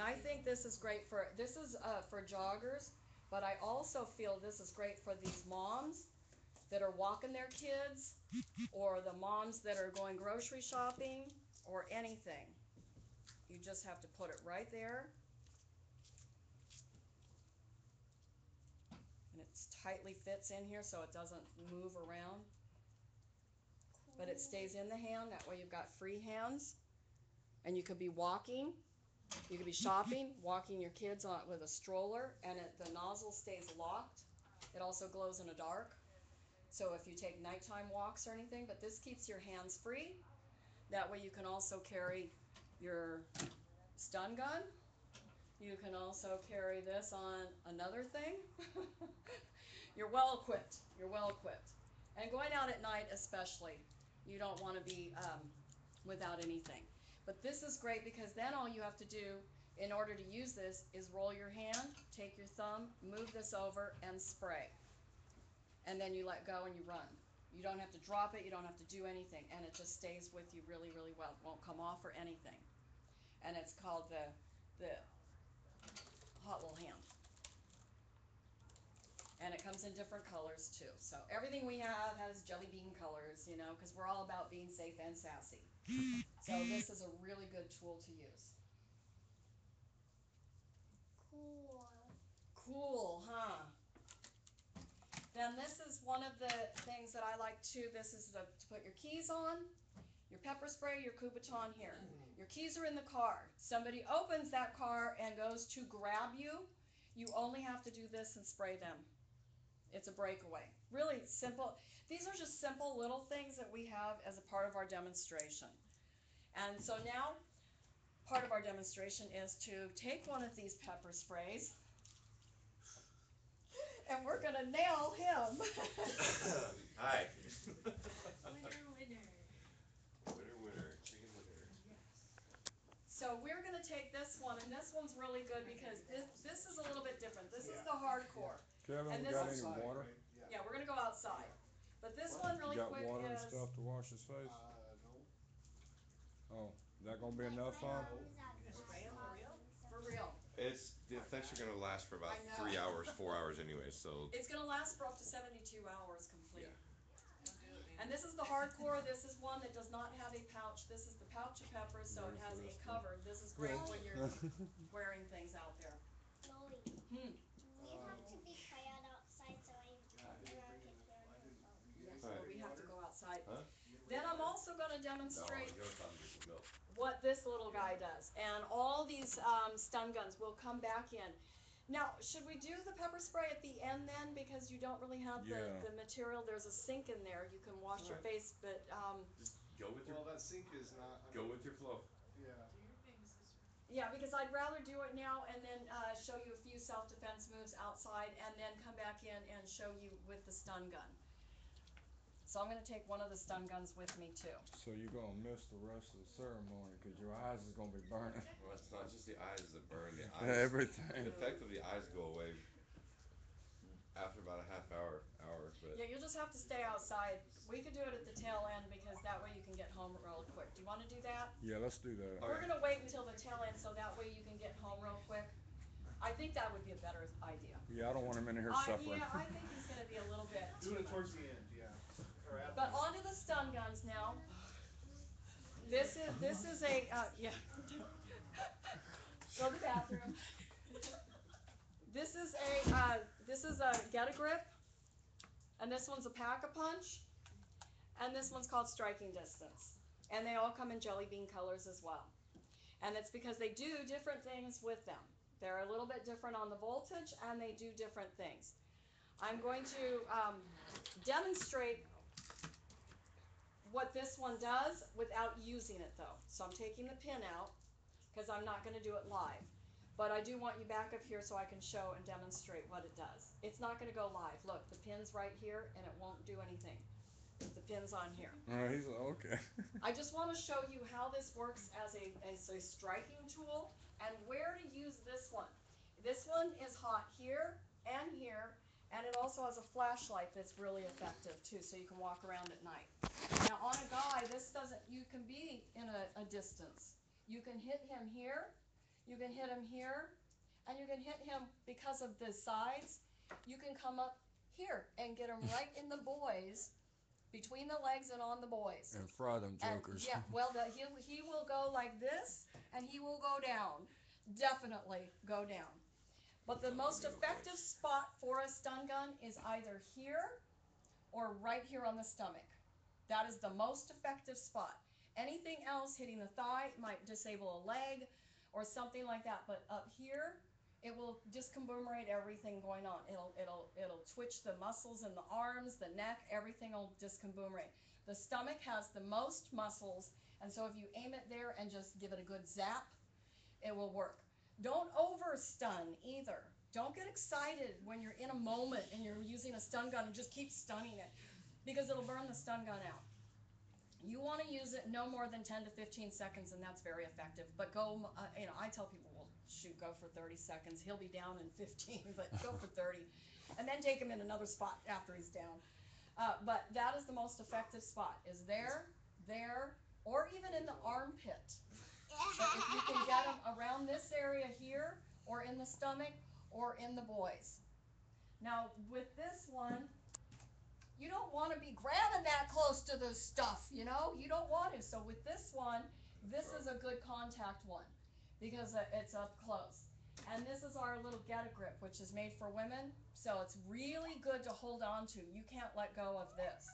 I think this is great for joggers, but I also feel this is great for these moms that are walking their kids, or the moms that are going grocery shopping, or anything. You just have to put it right there, and it tightly fits in here so it doesn't move around, but it stays in the hand. That way you've got free hands, and you could be walking, you could be shopping, walking your kids on with a stroller, and the nozzle stays locked. It also glows in the dark, so if you take nighttime walks or anything, but this keeps your hands free. That way you can also carry your stun gun. You can also carry this on another thing. You're well equipped. You're well equipped. And going out at night especially, you don't want to be without anything. But this is great because then all you have to do in order to use this is roll your hand, take your thumb, move this over, and spray. And then you let go and you run. You don't have to drop it, you don't have to do anything, and it just stays with you really, really well. It won't come off or anything. And it's called the Hot Little Hand. And it comes in different colors too. So everything we have has jelly bean colors, you know, because we're all about being safe and sassy. So this is a really good tool to use. Cool. Cool, huh? Then this is one of the things that I like too. This is to put your keys on, your pepper spray, your Kubotan here. Your keys are in the car. Somebody opens that car and goes to grab you. You only have to do this and spray them. It's a breakaway. Really simple. These are just simple little things that we have as a part of our demonstration. And so now part of our demonstration is to take one of these pepper sprays and we're going to nail him. Hi. Winner, winner. Winner, winner, chicken winner. So we're going to take this one, and this one's really good because this is a little bit different. This is the hardcore. Kevin, And we this got is, any water? yeah, we're going to go outside. But this one really Got quick water and is, stuff to wash his face? No. Oh, is that gonna be enough, huh? for real. The effects are gonna last for about I know. 3 hours, 4 hours anyway. So It's going to last for up to 72 hours complete. yeah. And this is the hardcore. This is one that does not have a pouch. This is the pouch of peppers, so it has a cover. This is great when you're wearing things out there. Lolly, Hmm. we have to be quiet outside so I can hear your phone. Yes, All so right. we have to go outside. Huh? Then I'm also going to No, demonstrate you don't get some milk. what this little guy does. And all these stun guns will come back in. Now, should we do the pepper spray at the end then? Because you don't really have Yeah. the material. There's a sink in there. You can wash your Right. face, but Just go with your Well, that sink is not. go with your flow. Yeah. yeah, because I'd rather do it now and then show you a few self-defense moves outside and then come back in and show you with the stun gun. So I'm going to take one of the stun guns with me too. So you're gonna miss the rest of the ceremony because your eyes is gonna be burning. Well, it's not just the eyes that burn. The eyes. The Everything. effect of the eyes go away after about a half hour. But Yeah, you'll just have to stay outside. We could do it at the tail end because that way you can get home real quick. Do you want to do that? Yeah, let's do that. We're going to wait until the tail end so that way you can get home real quick. I think that would be a better idea. Yeah, I don't want him in here suffering. Yeah, I think he's going to be a little bit Do too it much. towards the end, yeah. Or after. But onto the stun guns now. This is a yeah. Go to the bathroom. This is a get a grip, and this one's a pack a punch, and this one's called striking distance, and they all come in jelly bean colors as well. And it's because they do different things with them. They're a little bit different on the voltage, and they do different things. I'm going to demonstrate what this one does without using it though. So I'm taking the pin out because I'm not going to do it live. But I do want you back up here so I can show and demonstrate what it does. It's not going to go live. Look, the pin's right here and it won't do anything. The pin's on here. He's okay. I just want to show you how this works as a striking tool and where to use this one. This one is hot here and here, and it also has a flashlight that's really effective too, so you can walk around at night. Now on a guy, this doesn't, you can be in a distance. You can hit him here. You can hit him here, and you can hit him because of the sides. You can come up here and get him right in the boys, between the legs and on the boys. And fry them And jokers. yeah, well, he will go like this, and he will go down. Definitely go down. But the most effective spot for a stun gun is either here or right here on the stomach. That is the most effective spot. Anything else hitting the thigh might disable a leg or something like that, but up here, it will discombobulate everything going on. It'll twitch the muscles in the arms, the neck, everything will discombobulate. The stomach has the most muscles, and so if you aim it there and just give it a good zap, it will work. Don't over stun either. Don't get excited when you're in a moment and you're using a stun gun and just keep stunning it, because it'll burn the stun gun out. You want to use it no more than 10 to 15 seconds, and that's very effective. But go, I tell people, well, shoot, go for 30 seconds. He'll be down in 15, but go for 30. And then take him in another spot after he's down. But that is the most effective spot, is there, or even in the armpit. But if you can get them around this area here, or in the stomach, or in the boys. Now, with this one, you don't want to be grabbing that close to the stuff, you don't want to. So with this one, this is a good contact one, because it's up close. And this is our little Get a Grip, which is made for women, so it's really good to hold on to. You can't let go of this.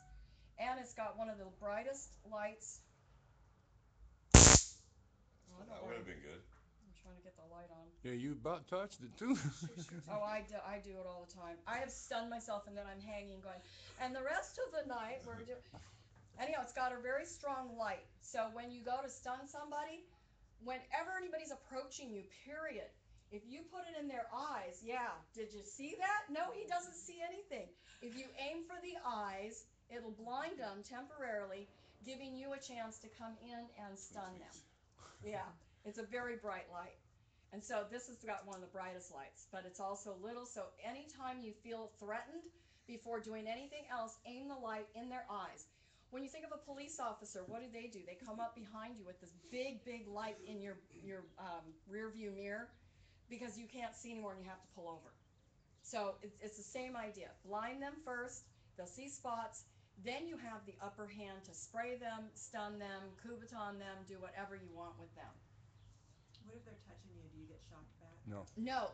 And it's got one of the brightest lights. Oh, That would have been good. I'm trying to get the light on. Yeah, you about touched it too. Oh, I do it all the time. I have stunned myself, and then I'm hanging going, and the rest of the night we're doing. Anyhow, it's got a very strong light. So when you go to stun somebody, whenever anybody's approaching you, period, if you put it in their eyes, yeah, did you see that? No, he doesn't see anything. If you aim for the eyes, it'll blind them temporarily, giving you a chance to come in and stun them. Yeah, it's a very bright light. And so this has got one of the brightest lights, but it's also little, so anytime you feel threatened, before doing anything else, aim the light in their eyes. When you think of a police officer, what do? They come up behind you with this big, big light in your rear view mirror, because you can't see anymore and you have to pull over. So it's the same idea. Blind them first, they'll see spots, then you have the upper hand to spray them, stun them, Kubotan them, do whatever you want with them. What if they're touching you? Do you get shocked back? No. No,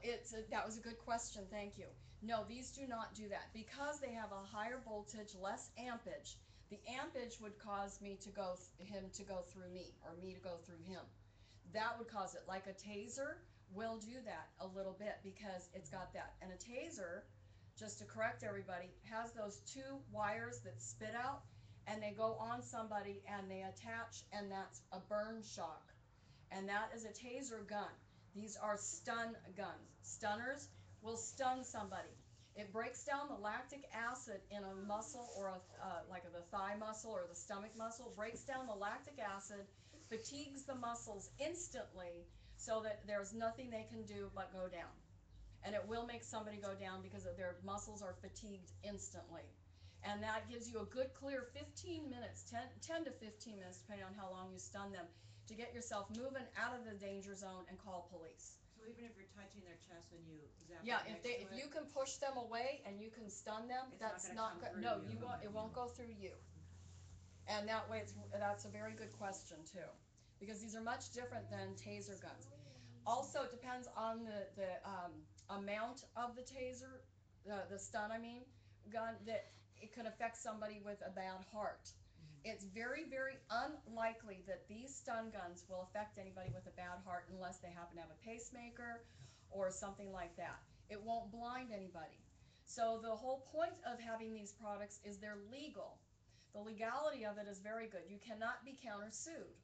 that was a good question, thank you. No, these do not do that. Because they have a higher voltage, less ampage, the ampage would cause him to go through me, or me to go through him. That would cause it. Like a taser will do that a little bit, because it's got that. And a taser, just to correct everybody, has those two wires that spit out, and they go on somebody and they attach, and that's a burn shock. And that is a taser gun. These are stun guns. Stunners will stun somebody. It breaks down the lactic acid in a muscle, or like the thigh muscle or the stomach muscle, breaks down the lactic acid, fatigues the muscles instantly, so that there's nothing they can do but go down. And it will make somebody go down because their muscles are fatigued instantly. And that gives you a good clear 15 minutes, 10 to 15 minutes, depending on how long you stun them, to get yourself moving out of the danger zone and call police. So even if you're touching their chest when you zap Yeah, it if next to if it, you can push them away and you can stun them, It's that's not not gonna good. come No, through you. it won't go through you. And that way, that's a very good question too, because these are much different than taser guns. Also, it depends on the amount of the taser, the stun, gun, that it could affect somebody with a bad heart. It's very, very unlikely that these stun guns will affect anybody with a bad heart, unless they happen to have a pacemaker or something like that. It won't blind anybody. So the whole point of having these products is they're legal. The legality of it is very good. You cannot be countersued.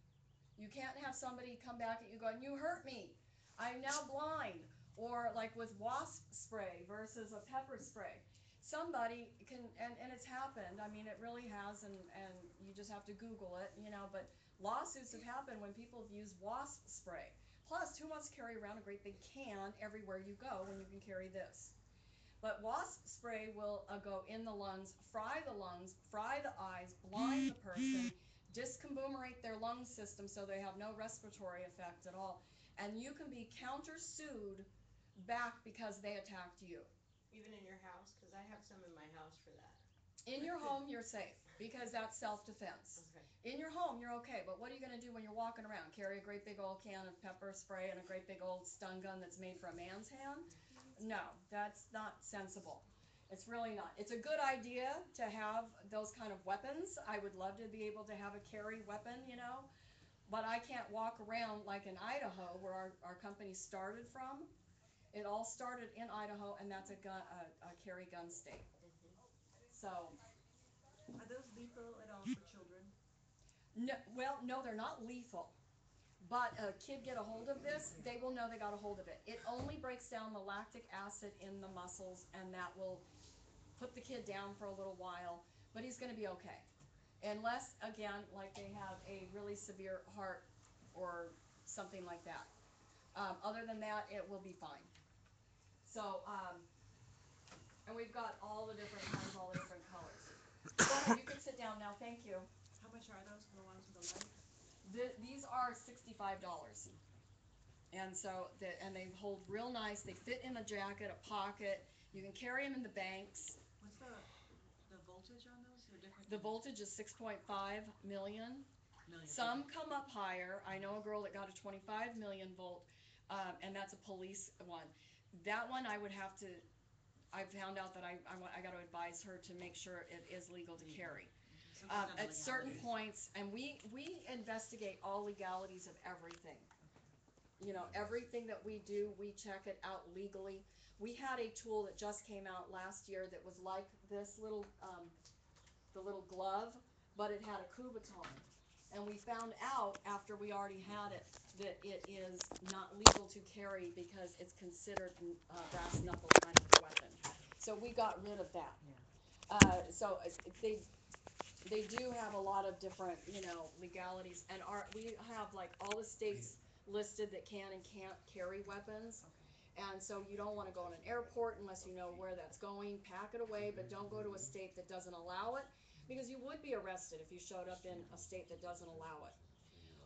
You can't have somebody come back at you going, "You hurt me, I'm now blind." Or like with wasp spray versus a pepper spray. Somebody can, and it's happened, it really has, and you just have to Google it, but lawsuits have happened when people have used wasp spray. Plus, who wants to carry around a great big can everywhere you go when you can carry this? But wasp spray will go in the lungs, fry the eyes, blind the person, discombobulate their lung system so they have no respiratory effect at all. and you can be countersued back because they attacked you. Even in your house? Cause I have some in my house for that. In your home, you're safe because that's self-defense. Okay. In your home, you're okay, but what are you gonna do when you're walking around? Carry a great big old can of pepper spray and a great big old stun gun that's made for a man's hand? No, that's not sensible. It's really not. It's a good idea to have those kind of weapons. I would love to be able to have a carry weapon, you know, but I can't walk around like in Idaho where our company started from. It all started in Idaho, and that's a carry gun state. So, Are those lethal at all for children? no, well, no, they're not lethal. But a kid get a hold of this, they will know they got a hold of it. It only breaks down the lactic acid in the muscles, and that will put the kid down for a little while, but he's gonna be okay. Unless, again, like they have a really severe heart or something like that. Other than that, it will be fine. So, and we've got all the different kinds, all the different colors. Go ahead, you can sit down now, thank you. How much are those, the ones with the light? These are $65. And so, and they hold real nice, they fit in a jacket, a pocket, you can carry them in the banks. What's the voltage on those? They're different. The voltage is 6.5 million. Million. Some come up higher. I know a girl that got a 25 million volt, and that's a police one. That one I would have to, I found out that I got to advise her to make sure it is legal to carry. So it's not At illegal. certain points, and we investigate all legalities of everything. You know, everything that we do, we check it out legally. We had a tool that just came out last year that was like this little, the little glove, but it had a Kubotan. And we found out after we already had it that it is not legal to carry because it's considered brass knuckle kind of weapon. So we got rid of that. So they do have a lot of different, you know, legalities, and we have like all the states listed that can and can't carry weapons. And so you don't want to go in an airport unless you know where that's going. Pack it away, but don't go to a state that doesn't allow it, because you would be arrested if you showed up in a state that doesn't allow it.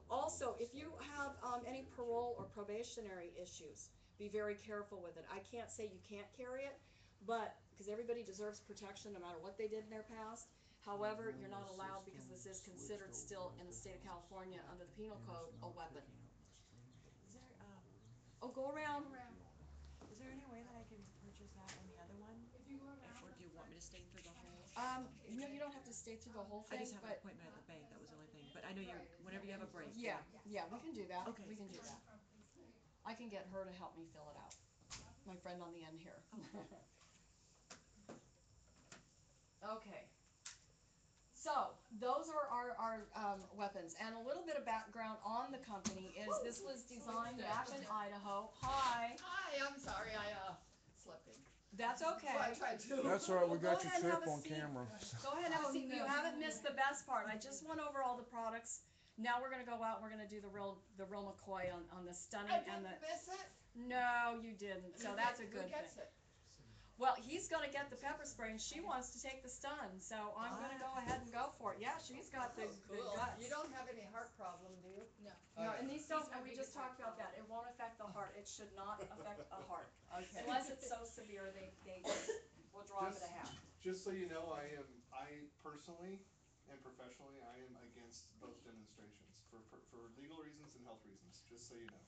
Also, if you have any parole or probationary issues, be very careful with it. I can't say you can't carry it, but because everybody deserves protection no matter what they did in their past. However, you're not allowed because this is considered still in the state of California under the penal code a weapon. Is there, Oh, go around. is there any way that I can purchase that and the other one? Or do you want me to stay through the whole? No, you don't have to stay through the whole I thing, just have an but appointment at the bank, that was the only thing, but I know you're, whenever you have a break. yeah, we can do that. Okay. We can do that. I can get her to help me fill it out. My friend on the end here. Okay. So, those are our weapons. And a little bit of background on the company is this was designed back in Idaho. Hi. Hi, I'm sorry, I slept in. That's okay. Well, I tried to. That's all right, we Go got your ahead and have trip a on seat. camera. Go ahead and have a seat. You haven't missed the best part. I just went over all the products. Now we're gonna go out and we're gonna do the real McCoy on the stunning I and didn't the. miss it. No, you didn't. So that's a Who good gets thing. it? Well, he's gonna get the pepper spray and she wants to take the stun, so I'm gonna go ahead and go for it. Yeah, she's got the Cool. guts. You don't have any heart problem, do you? No. No, and these don't, and we just talked about that. It won't affect the heart. It should not affect a heart. Okay. Unless it's so severe, they will drop it a half. Just so you know, I personally and professionally, I am against both demonstrations for legal reasons and health reasons, just so you know.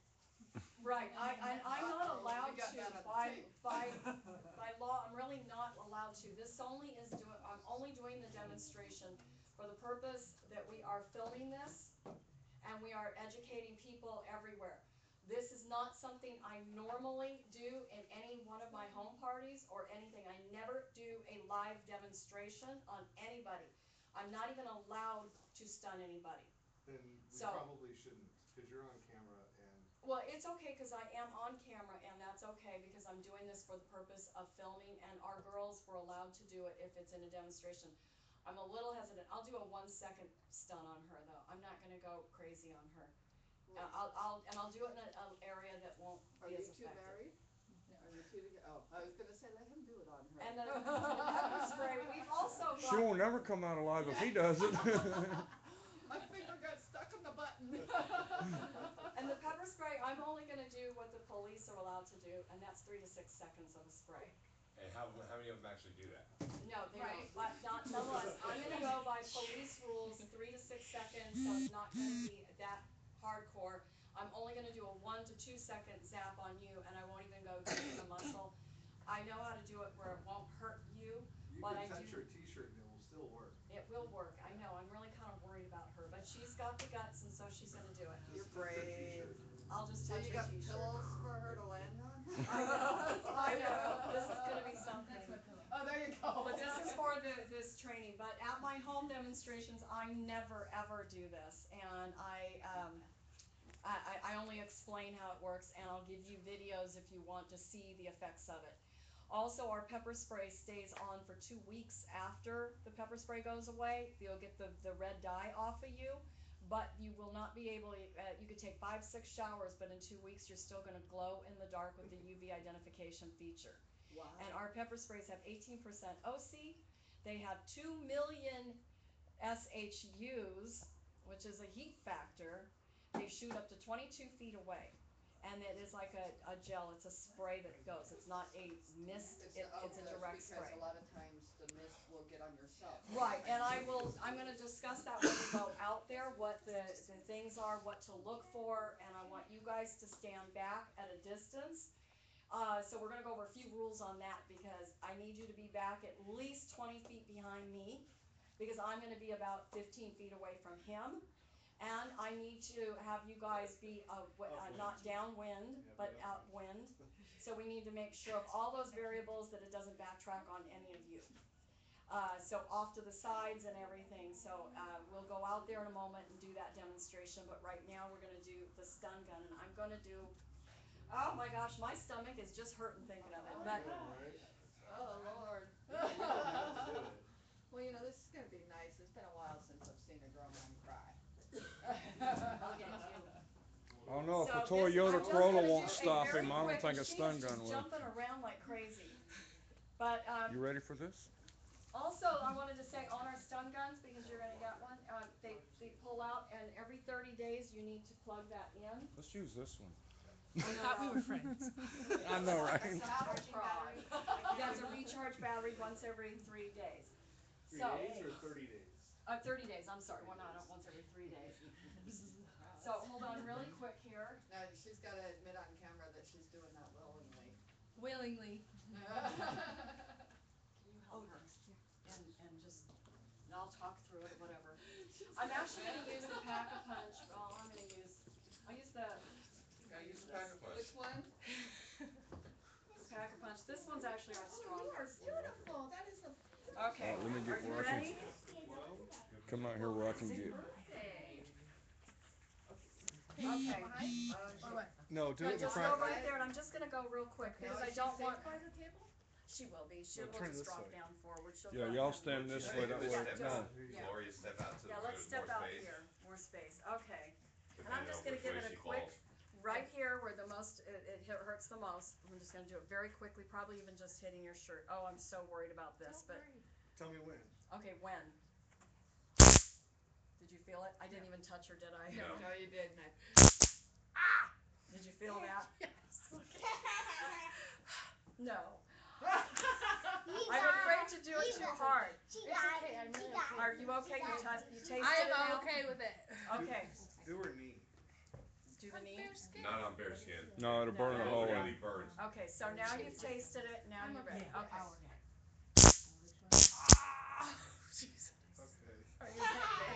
Right, I'm not allowed We got to, that on by law, I'm really not allowed to. This only is I'm only doing the demonstration for the purpose that we are filming this and we are educating people everywhere. This is not something I normally do in any one of my home parties or anything. I never do a live demonstration on anybody. I'm not even allowed to stun anybody. Then we So- probably shouldn't, cause you're on camera and Well, it's okay because I am on camera and that's okay because I'm doing this for the purpose of filming and our girls were allowed to do it if it's in a demonstration. I'm a little hesitant. I'll do a 1 second stun on her though. I'm not gonna go crazy on her. I'll do it in an area that won't Are be you as two effective. married? Are you two together? Oh, I was gonna say, let him do it on her. And the pepper spray, we've also She got, won't never come out alive if he does it. My finger got stuck in the button. And the pepper spray, I'm only gonna do what the police are allowed to do, and that's 3 to 6 seconds of a spray. And how many of them actually do that? No, they Right. don't, but nonetheless, I'm gonna go by police rules, 3 to 6 seconds, so it's not gonna be that hardcore. I'm only gonna do a 1 to 2 second zap on you, and I won't even go deep in the muscle. I know how to do it where it won't hurt you, You but can I touch do. her t-shirt and it will still work. It will work, I know, I'm really kinda worried about her, but she's got the guts, and so she's gonna do it. You're Just touch her brave. t-shirt. I'll just So touch you her got t-shirt. pillows for her to land on? I know, this is gonna be something. Oh, there you go. But this is for this training, but at my home demonstrations, I never ever do this, and I only explain how it works, and I'll give you videos if you want to see the effects of it. Also, our pepper spray stays on for 2 weeks after the pepper spray goes away. You'll get the red dye off of you, but you will not be able, you could take 5, 6 showers, but in 2 weeks you're still gonna glow in the dark with the UV identification feature. Wow. And our pepper sprays have 18% OC, they have 2 million SHUs, which is a heat factor. They shoot up to 22 feet away, and it is like a gel, it's a spray that goes, it's not a mist, it's a direct spray. Because a lot of times the mist will get on yourself. Right, and I'm gonna discuss that when we go out there, what the things are, what to look for, and I want you guys to stand back at a distance. So we're gonna go over a few rules on that, because I need you to be back at least 20 feet behind me, because I'm gonna be about 15 feet away from him. And I need to have you guys be, not downwind, but upwind. So we need to make sure of all those variables that it doesn't backtrack on any of you. So off to the sides and everything, so, we'll go out there in a moment and do that demonstration, but right now we're gonna do the stun gun, and I'm gonna do, oh my gosh, my stomach is just hurting thinking of it, but. Oh, Lord. You don't have to do it. Well, you know, this is gonna be nice. It's been a while since I've seen a grown man cry. I'll get you. I don't know, if So a Toyota I'm just Corolla gonna won't do a stop very him, I don't quick- think a she stun is gun just will. jumping around like crazy. But, You ready for this? also, I wanted to say on our stun guns, because you're gonna get one, they pull out, and every 30 days you need to plug that in. Let's use this one. I thought we were friends. I know, right? Charging prod. battery. That's a recharge battery once every 3 days. 3 So, days or 30 days? 30 days, I'm sorry, well, not once every 3 days. So, hold on really quick here. Now, she's gotta admit on camera that she's doing that willingly. Willingly. Can you help her? And just, and I'll talk through it, whatever. I'm actually gonna use the Pack-a-Punch, well, I'll use the Yeah, use the Pack-a-Punch. Which one? Pack-a-Punch, this one's actually our strongest. Beautiful. That is a. Okay, Let me get are you where I can- ready? Come out here where I can get. Okay. No, do So it in the just front. go right there, and I'm just gonna go real quick, because I don't want. By the table? She will be, No, will turn just this drop way. down forward, she'll. Yeah, drop y'all down. stand this way, that way. Yeah, Step just- out. yeah. Or you step out to the Yeah, let's road, step more out space. here, more space, okay. And Depending I'm just on gonna which give way it a she quick, falls. right here where the most, it hurts the most. I'm just gonna do it very quickly, probably even just hitting your shirt. Oh, I'm so worried about this, but, Tell me when. okay, when? Did you feel it? I didn't even touch her, did I? No. No, you didn't. Did you feel that? No. He I'm got afraid to do it he too got- hard. She got it. I'm She really got Are it. you okay? You tasted it I now? am okay with it. Okay, Do her knee. do the knee. Not on bare skin. No, it'll burn a No. hole It in. really burns. Okay, so now you've tasted it, now you're ready. Okay. Okay. Are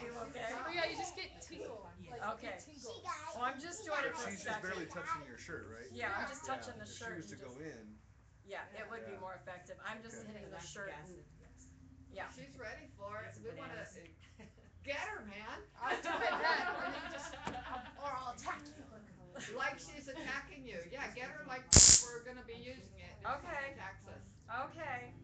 you okay? Oh yeah, you just get tingle. Like, Okay. you get tingle. She got it. Well, I'm just doing it But for a she's just barely second. touching your shirt, right? Yeah, I'm just touching the If shirt. she was to and go just- in, Yeah, it would be Yeah. more effective. I'm just Okay. hitting the shirt and, yeah. She's ready for it. It's We wanna bananas. get her, man. I'll do it then. And then just, Or I'll attack you. like she's attacking you. Yeah, get her like we're gonna be using it. If Okay. she attacks us. Okay.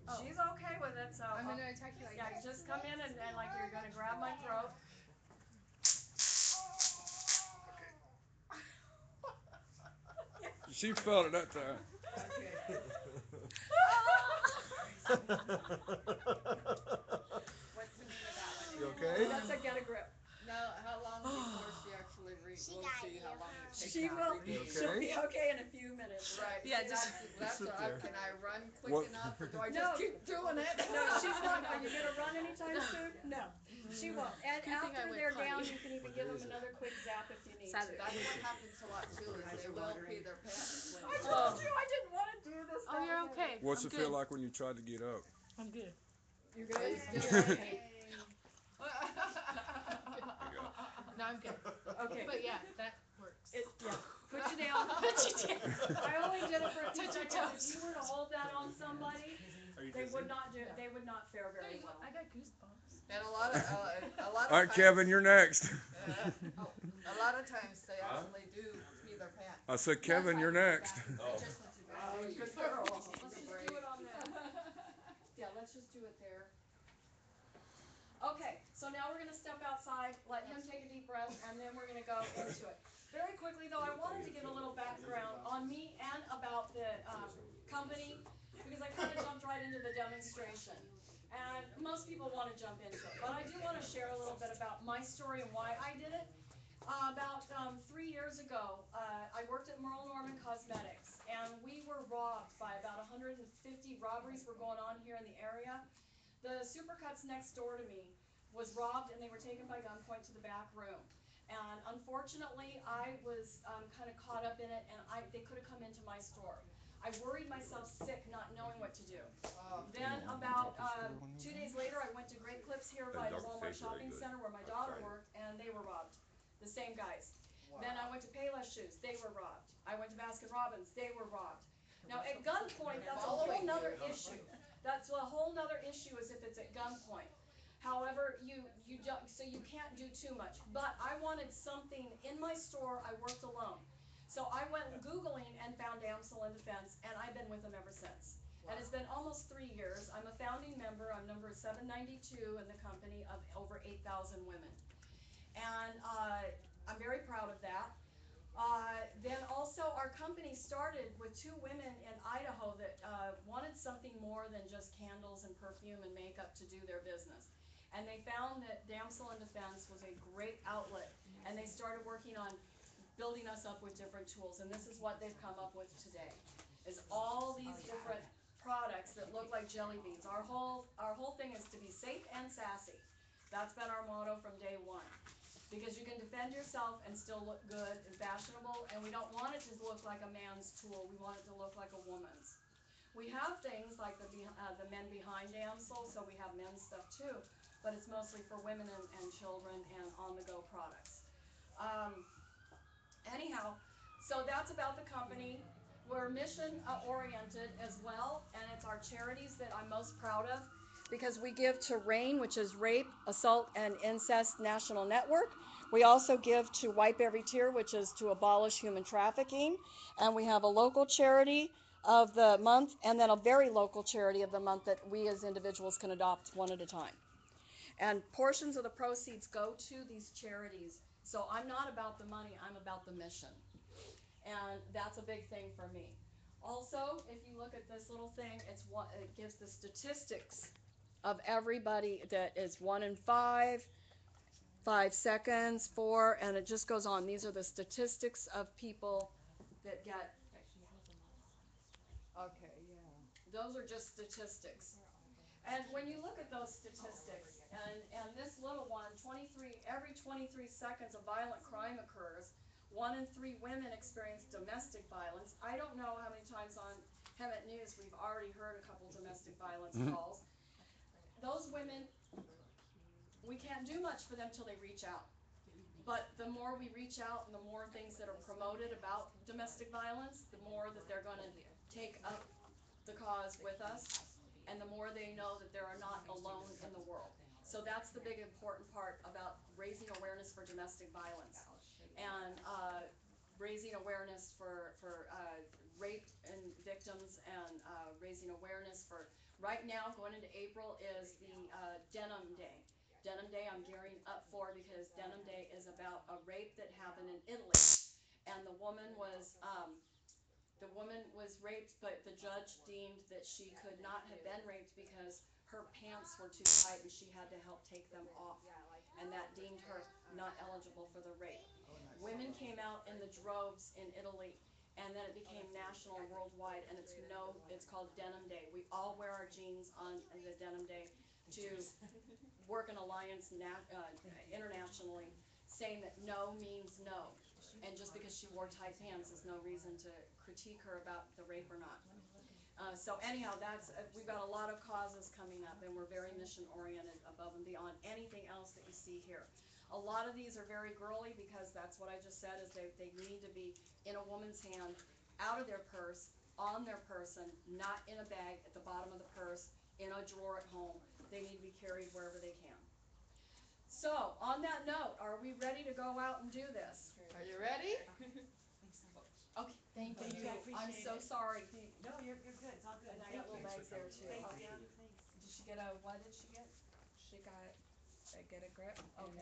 Oh. She's okay with it, so. I'm gonna attack you like Yeah, this. just come in and like you're gonna grab my throat. She felt it that time. Okay. What's the name of that one? you okay? That's a get a grip. She we'll got see how you, long huh? it takes. She will. You She'll okay? be okay in a few minutes. Right. Yeah, see, just- that's Sit what there. can I run quick What- enough, or do I No. just keep doing it? No, she's not. Are you gonna run anytime soon? No, she won't. And Good thing I after went they're down, potty. you can even give them another quick zap if you need to. Saturday. That's what happens a lot too, is they will pee their pants when. I told you I didn't want to do this. Oh, you're okay. What's I'm it feel good. like when you tried to get up? I'm good. You're Are you good? still Okay. No, I'm good. Okay. But yeah, that works. Yeah. Put you down. Put you down. I only did it for a few Touch your seconds. toes. If you were to hold that on somebody, Are you they dizzy? would not do. They would not fare very well. I got goosebumps. And a lot of All right, times, Kevin, you're next. a lot of times they actually do pee their pants. I said, Kevin, you're next. Oh. Oh, good girl. Let's just do it on that. Yeah, let's just do it there. Okay, so now we're gonna step outside, let him take a deep breath, and then we're gonna go into it. Very quickly though, I wanted to give a little background on me and about the company, because I kind of jumped right into the demonstration. And most people want to jump into it, but I do want to share a little bit about my story and why I did it. About 3 years ago, I worked at Merle Norman Cosmetics, and we were robbed by about 150 robberies were going on here in the area. The Supercuts next door to me was robbed, and they were taken by gunpoint to the back room. And unfortunately, I was kind of caught up in it, and they could have come into my store. I worried myself sick, not knowing what to do. Then about 2 days later, I went to Great Clips here by the Walmart Shopping Center where my daughter worked, and they were robbed. The same guys. Then I went to Payless Shoes, they were robbed. I went to Baskin Robbins, they were robbed. Now at gunpoint, that's a whole nother issue. That's a whole nother issue is if it's at gunpoint. However, you don't, so you can't do too much. But I wanted something in my store. I worked alone. So I went Googling and found Damsel in Defense, and I've been with them ever since. And it's been almost 3 years. I'm a founding member. I'm number 792 in the company of over 8,000 women. And I'm very proud of that. Then also our company started with 2 women in Idaho that wanted something more than just candles and perfume and makeup to do their business. And they found that Damsel in Defense was a great outlet, and they started working on building us up with different tools, and this is what they've come up with today, is all these different products that look like jelly beans. Our whole thing is to be safe and sassy. That's been our motto from day one. Because you can defend yourself and still look good and fashionable, and we don't want it to look like a man's tool. We want it to look like a woman's. We have things like the men behind Damsel, so we have men's stuff too, but it's mostly for women and children and on-the-go products. Anyhow, so that's about the company. We're mission oriented as well, and it's our charities that I'm most proud of, because we give to RAIN, which is Rape, Assault, and Incest National Network. We also give to Wipe Every Tear, which is to abolish human trafficking. And we have a local charity of the month, and then a very local charity of the month that we as individuals can adopt one at a time. And portions of the proceeds go to these charities. So I'm not about the money, I'm about the mission. And that's a big thing for me. Also, if you look at this little thing, it gives the statistics of everybody that is 1 in 5, 5 seconds, 4, and it just goes on. These are the statistics of people that get. Okay, yeah. Those are just statistics. And when you look at those statistics, and this little one, every 23 seconds a violent crime occurs. 1 in 3 women experience domestic violence. I don't know how many times on Hemet News we've already heard a couple domestic violence calls. Those women, we can't do much for them till they reach out. But the more we reach out and the more things that are promoted about domestic violence, the more that they're going to take up the cause with us, and the more they know that they are not alone in the world. So that's the big important part about raising awareness for domestic violence, and raising awareness for rape and victims, and raising awareness for, right now going into April is the Denim Day. Denim Day I'm gearing up for, because Denim Day is about a rape that happened in Italy, and the woman was raped, but the judge deemed that she could not have been raped because her pants were too tight and she had to help take them off, and that deemed her not eligible for the rape. Women came out in the droves in Italy, and then it became national and worldwide, and it's called Denim Day. We all wear our jeans on the Denim Day to work an alliance internationally, saying that no means no. And just because she wore tight pants is no reason to critique her about the rape or not. So anyhow, we've got a lot of causes coming up, and we're very mission oriented above and beyond anything else that you see here. A lot of these are very girly because that's what I just said, is they need to be in a woman's hand, out of their purse, on their person, not in a bag at the bottom of the purse, in a drawer at home. They need to be carried wherever they can. So, on that note, are we ready to go out and do this? Are you ready? Okay, thank Thank you. you, I I'm appreciate so it. sorry. No, you're good, it's all good. And I Thank got little you. bags there too. Thank Okay. you, thanks. Did she get what did she get? She got a get a grip Okay. and